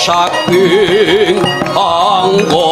saking anggapa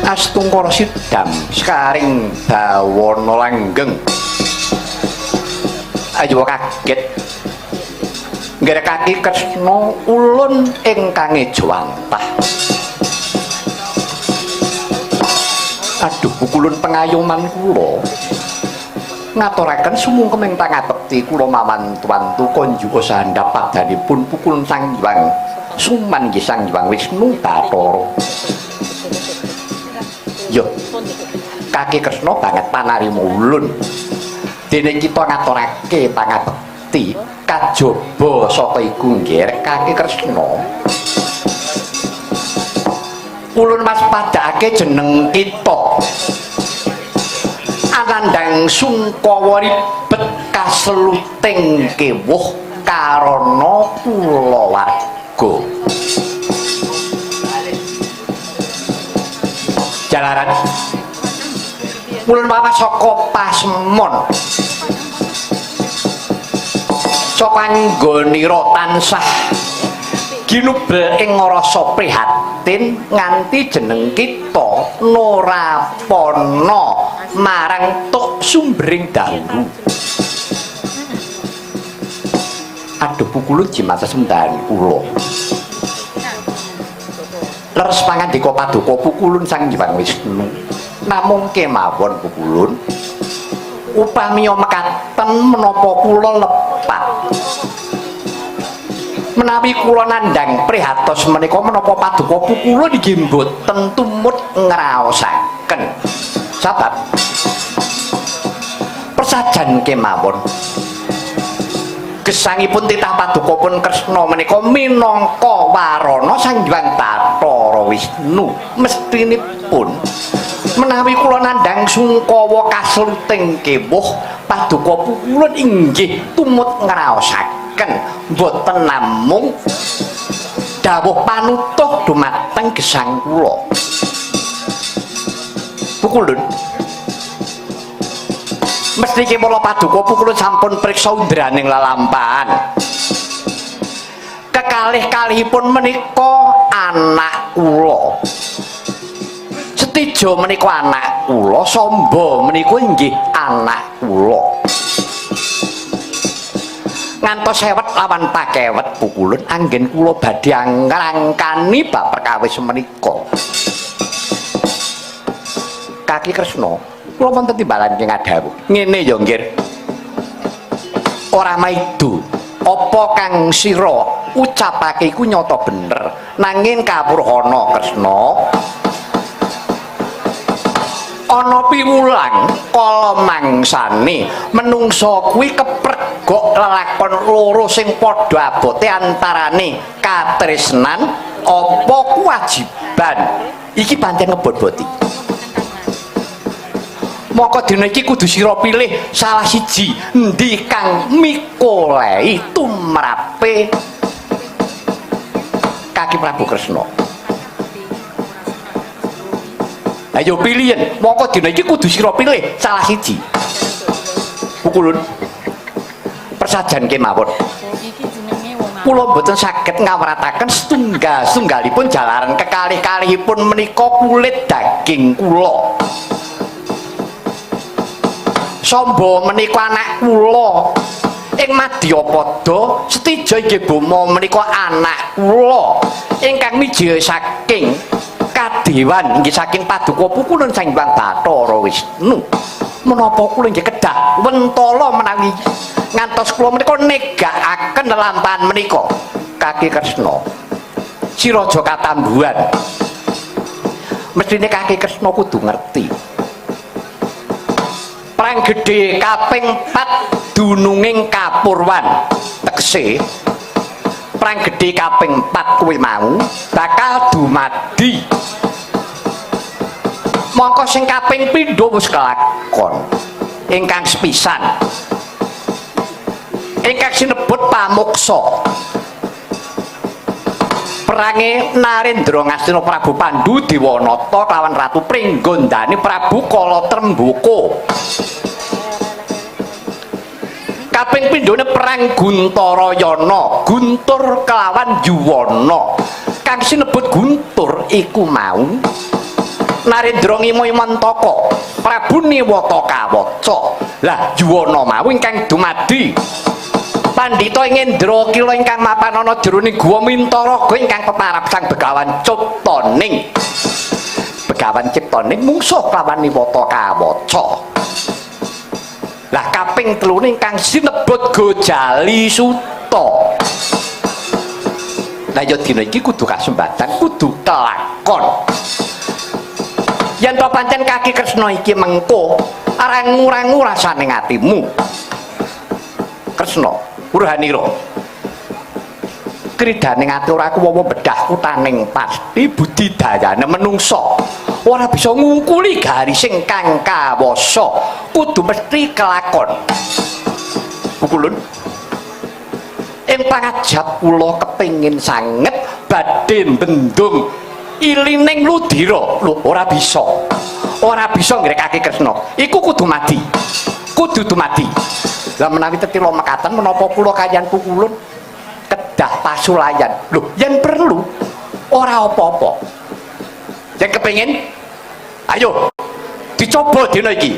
Astungkara sidam sekaring dawana langgeng ayo kaget nggerekake Kresna ulun ingkang jawantah. Aduh pukulun pengayoman kula ngaturaken sumungkem ingkang ngabekti kula mawantu-wantu konjuga sandhap padhanipun pukulun Sang Hyang Suman nggih Sang Hyang Wisnu Bathara. Yo Kaki Kresna banget panarima ulun dene kita ngaturake pangabekti kajaba saka iku nggih Kaki Kresna ulun waspadakake jeneng kita anandang sungkawa ribet kaseluting kewuh karana kulawarga jalaran ulun wawas saka pasemon saka anggonira tansah ginubel ing rasa prihatin nganti jeneng kita norapana marang tok sumbering dalu. Aduh pukulun jimata semdahan kula leres pangandika paduka pukulun Sang Hyang Wisnu namung kemawon pukulun upami mekaten menapa kula lepat menawi kula nandhang prihatos menika menapa paduka pukulun inggih mboten tumut ngraosaken sabab persajan kemawon gesangipun titah padukapun Kresna menika minangka warana Sang Hyang Bathara Wisnu mestinipun menawi kula nandhang sungkawa kasluting kewuh paduka pukulun inggih tumut ngraosaken boten namung dawuh panutuh dumateng gesang kula pukulun mesti kula paduka pukulun sampun priksa undraning lelampahan kekalih-kalihipun menika anak kula Setijo menika anak kula Samba menika inggih anak kula ngantos sewet lawan pakewet pukulun anggen kula badhe ngrangkani bab perkawis menika. Kaki Kresna, kula wonten timbalan ing adhawuh. Ngene ya nggih. Ora maido apa kang sira ucapake iku nyata bener, nanging kawruhana Kresna ana piwulang kala mangsane menungsa kuwi kepregok lelakon loro sing padha abote antarane katresnan apa kewajiban iki pancen ngebot-boti. Maka dina iki kudu sira pilih salah siji endi kang mikolei tumrape Kaki Prabu Kresna. Ayo pilihan, maka dina iki kudu sira pilih salah siji. Pukulun. Persajan kemawon. Kula mboten saged ngawrataken setunggal-setunggalipun jalaran kekalih-kalihipun menika kulit daging kula. Samba menika anak kula. Ing Madyapada Setija inggih Bama menika anak kula ingkang miji saking kadewan inggih saking paduka pukulun Sang Hyang Bathara Wisnu. Menapa kula inggih kedah wentala menawi ngantos kula menika negakaken lelampahan menika Kaki Kresna. Sira aja katambuhan. Mestine Kaki Kresna kudu ngerti. Perang gedhe kaping 4 dununging Kapurwan. Tegese perang gedhe kaping 4 kuwi mau bakal dumadi. Mongko sing kaping pindho wis kelakon. Ingkang sepisan. Ingkang sinebut pamuksa. Perange Narendra Ngastina Prabu Pandhu Dewanata kelawan Ratu Pringgondani Prabu Kalatrembaka. Kaping pindhone perang Guntarayana, Guntur kelawan Yuwana. Kang sinebut Guntur iku mau Narendra Ngimantaka, Prabu Niwata Kawaca. Lah Yuwana mau ingkang dumadi Pandhita Ngendra Kila ingkang mapan ana jroning Guwa Mintaraga ingkang peparab Sang Begawan Ciptaning. Begawan Ciptaning mungsuh kelawan Niwata Kawaca. Lah kaping 3 ingkang sinebut Gojali Suta. Lah ya dina iki kudu kasembatan, kudu kelakon. Yen to pancen Kaki Kresna iki mengko arang ngurangu rasane atimu. Kresna Urhanira. Kridaning ati ora kuwawa bedah kutaning pasti budidayane menungsa. Ora bisa ngungkuli garising kang kawasa, kudu mesti kelakon. Pukulun. Ing pangajap kula kepengin sanget badhe bendung ilining ludira. Lho ora bisa. Ora bisa ngrekake Kresna. Iku kudu mati. Kudu dumadi. Lah menawi tetila mekaten menapa kula kaliyan Pukulun kedah pasulayan. Lho, yen perlu ora apa-apa. Yen kepengin ayo dicoba dina iki.